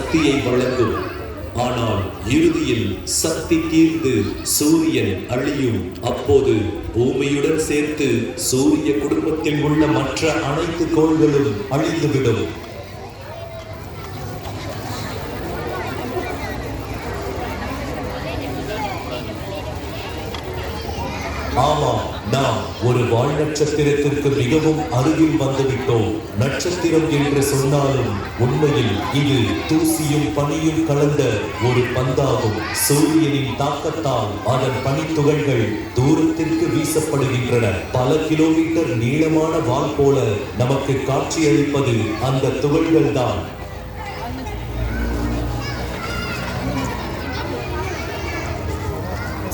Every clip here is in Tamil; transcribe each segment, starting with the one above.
சக்தியை வழங்கும். ஆனால் இறுதியில் சக்தி தீர்ந்து சூரியன் அழியும். அப்போது பூமியுடன் சேர்த்து சூரிய குடும்பத்தில் உள்ள மற்ற அனைத்து கோள்களும் அழிந்துவிடும். ஆமாம், நாம் ஒரு வால் நட்சத்திரத்திற்கு மிகவும் அருகில் வந்துவிட்டோம். நட்சத்திரம் என்று சொன்னாலும் உண்மையில் இது தூசியும் பனியும் கலந்த ஒரு பந்தாகும். சூரியனின் தாக்கத்தால் அதன் பனித்துகள்கள் தூரத்திற்கு வீசப்படுகின்றன. பல கிலோமீட்டர் நீளமான வால் போல நமக்கு காட்சியளிப்பது அந்த துகள்கள் தான்.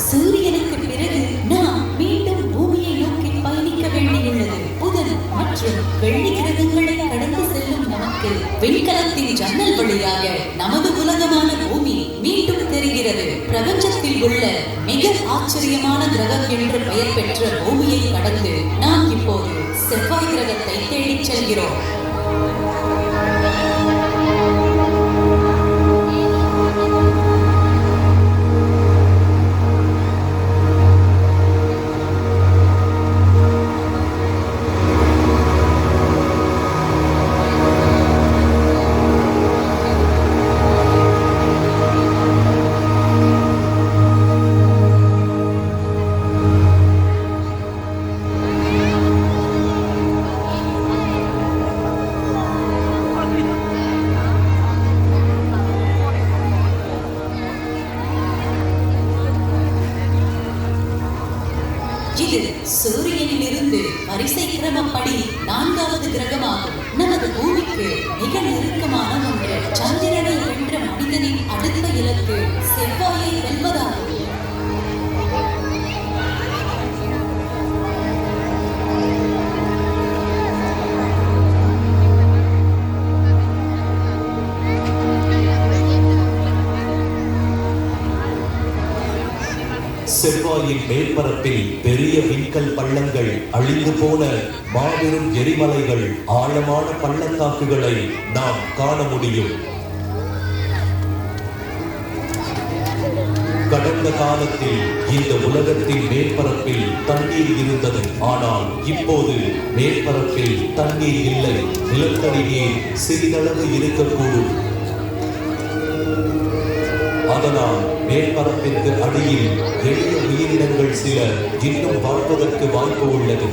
சூரியனுக்கு பிறகு நாம் மீண்டும் பூமியை நோக்கி பயணிக்க வேண்டியுள்ளது. புதன் மற்றும் வெள்ளி கிரகங்களை கடந்து செல்லும் நமக்கு விண்கலத்தின் ஜன்னல் வழியாக நமது உலகமான பூமி மீண்டும் தெரிகிறது. பிரபஞ்சத்தில் உள்ள மிக ஆச்சரியமான கிரகம் என்று பெயர் பெற்ற பூமியை கடந்து நாம் இப்போது செவ்வாய் கிரகத்தை தேடிச் செல்கிறோம். இது சூரியனில் இருந்து வரிசை கிரமப்படி 4வது கிரகமாகும். நமது பூமிக்கு மிக நெருக்கமான ஒன்று. சந்திரனை வென்ற மனிதனின் அடுத்த இலக்கு செவ்வாயை வெல்வதாகும். செவ்வாயின் மேற்பரப்பில் பெரிய விண்கல் பள்ளங்கள், அழிந்து போன மாபெரும் எரிமலைகள், ஆழமான பள்ளத்தாக்குகளை நாம் காண முடியும். கடந்த காலத்தில் இந்த உலகத்தின் மேற்பரப்பில் தண்ணீர் இருந்தது. ஆனால் இப்போது மேற்பரப்பில் தண்ணீர் இல்லை. நிலத்தடி நீர் சிறிதளவு இருக்கக்கூடும். அதனால் மேற்பரப்பிற்கு அடியில் எளிய உயிரினங்கள் சில இன்னும் வாழ்வதற்கு வாய்ப்பு உள்ளது.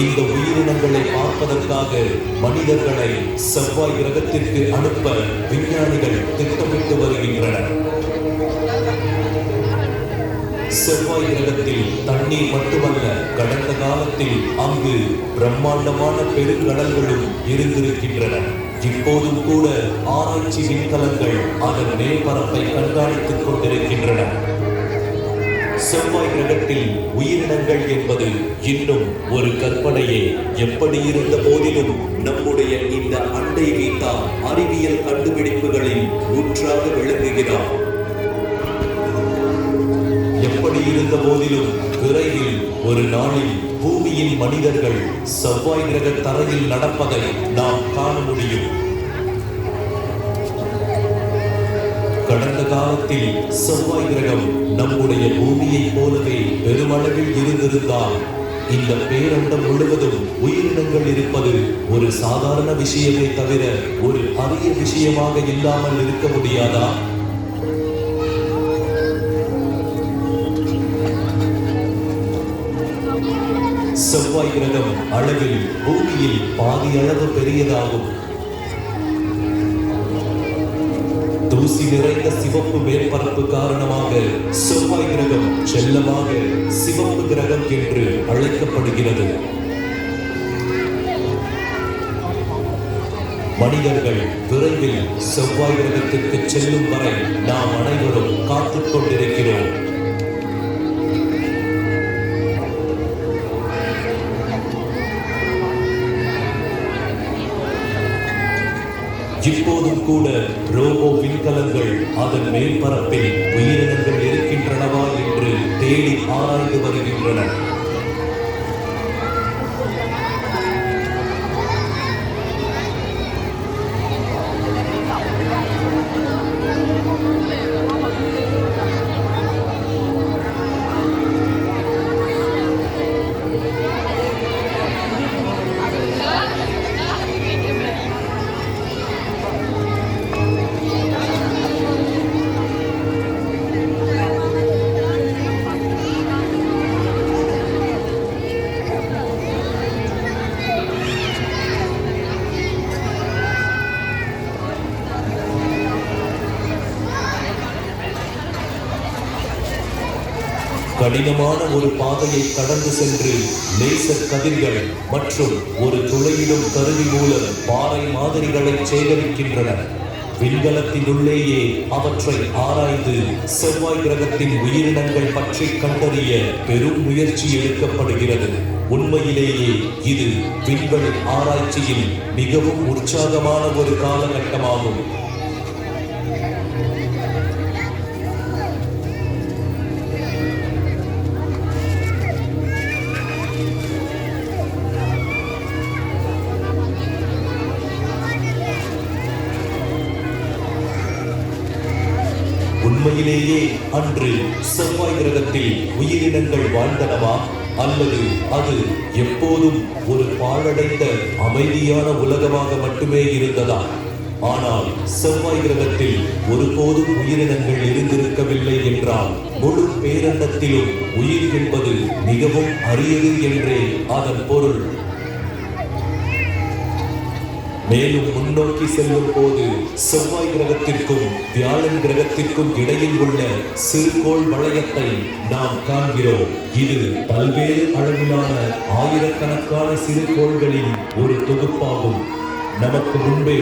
இந்த உயிரினங்களை பார்ப்பதற்காக மனிதர்களை செவ்வாய் கிரகத்திற்கு அனுப்ப விஞ்ஞானிகள் திட்டமிட்டு வருகின்றனர். செவ்வாய் கிரகத்தில் தண்ணீர் மட்டுமல்ல, கடந்த காலத்தில் அங்கு பிரம்மாண்டமான பெருங்கடல்களும் இருந்திருக்கின்றன. இப்போதும் கூட ஆராய்ச்சி விண்கலங்கள் அதன் மேற்பரப்பை கண்காணித்துக் கொண்டிருக்கின்றன. செவ்வாய் கிரகத்தில் உயிரினங்கள் என்பது இன்னும் ஒரு கற்பனையே. எப்படி இருந்த போதிலும் நம்முடைய இந்த அண்டை வீட்டார் அறிவியல் கண்டுபிடிப்புகளில் ஊற்றாக விளங்குகிறார். எப்படி இருந்த போதிலும் விரைவில் ஒரு நாளில் பூமியின் மனிதர்கள் செவ்வாய் கிரக தரையில் நடப்பதை நாம் காண முடியும். கடந்த காலத்தில் செவ்வாய் கிரகம் நம்முடைய பூமியை போலவே பெருமளவில் இருந்திருந்தால் இந்த பேரண்டம் முழுவதும் உயிரினங்கள் இருப்பது ஒரு சாதாரண விஷயமே தவிர ஒரு அரிய விஷயமாக இல்லாமல் இருக்க முடியாதா? செவ்வாய் கிரகம் அளவில் பூமியில் பாதி அளவு பெரியதாகும். தூசி நிறைந்த சிவப்பு மேற்பரப்பு காரணமாக செவ்வாய் கிரகம் செல்லமாக சிவப்பு கிரகம் என்று அழைக்கப்படுகிறது. மனிதர்கள் விரைவில் செவ்வாய் கிரகத்திற்கு செல்லும் வரை நாம் அனைவரும் காத்துக் கொண்டிருக்கிறோம். இப்போதும் கூட ரோபோ விண்கலங்கள் அதன் மேற்பரப்பில் உயிரினங்கள் இருக்கின்றனவா என்று தேடி ஆராய்ந்து வருகின்றன. கடினமான ஒரு பாதையை கடந்து சென்று லேசர் கதிர்கள் மற்றும் ஒரு துளையிடும் கருவி மூலம் பாறை மாதிரிகளை சேகரிக்கின்றன. விண்கலத்தினுள்ளேயே அவற்றை ஆராய்ந்து செவ்வாய் கிரகத்தின் உயிரினங்கள் பற்றி கண்டறிய பெரும் முயற்சி எடுக்கப்படுகிறது. உண்மையிலேயே இது விண்வெளி ஆராய்ச்சியில் மிகவும் உற்சாகமான ஒரு காலகட்டமாகும். உண்மையிலேயே அன்று செவ்வாய் கிரகத்தில் உயிரினங்கள் வாழ்ந்தனவா, அல்லது அது எப்போதும் ஒரு பாழடைந்த அமைதியான உலகமாக மட்டுமே இருந்ததா? ஆனால் செவ்வாய் கிரகத்தில் ஒருபோதும் உயிரினங்கள் இருந்திருக்கவில்லை என்றால் முழு பேரண்டத்திலும் உயிர் என்பது மிகவும் அரியது என்றே அதன் பொருள். மேலும் முன்னோக்கி செல்லும் போது செவ்வாய் கிரகத்திற்கும் வியாழன் கிரகத்திற்கும் இடையில் உள்ள சிறுகோள் வளையத்தை நாம் காண்கிறோம். இது பல்வேறு அளவிலான ஆயிரக்கணக்கான சிறுகோள்களின் ஒரு தொகுப்பாகும். நமக்கு முன்பே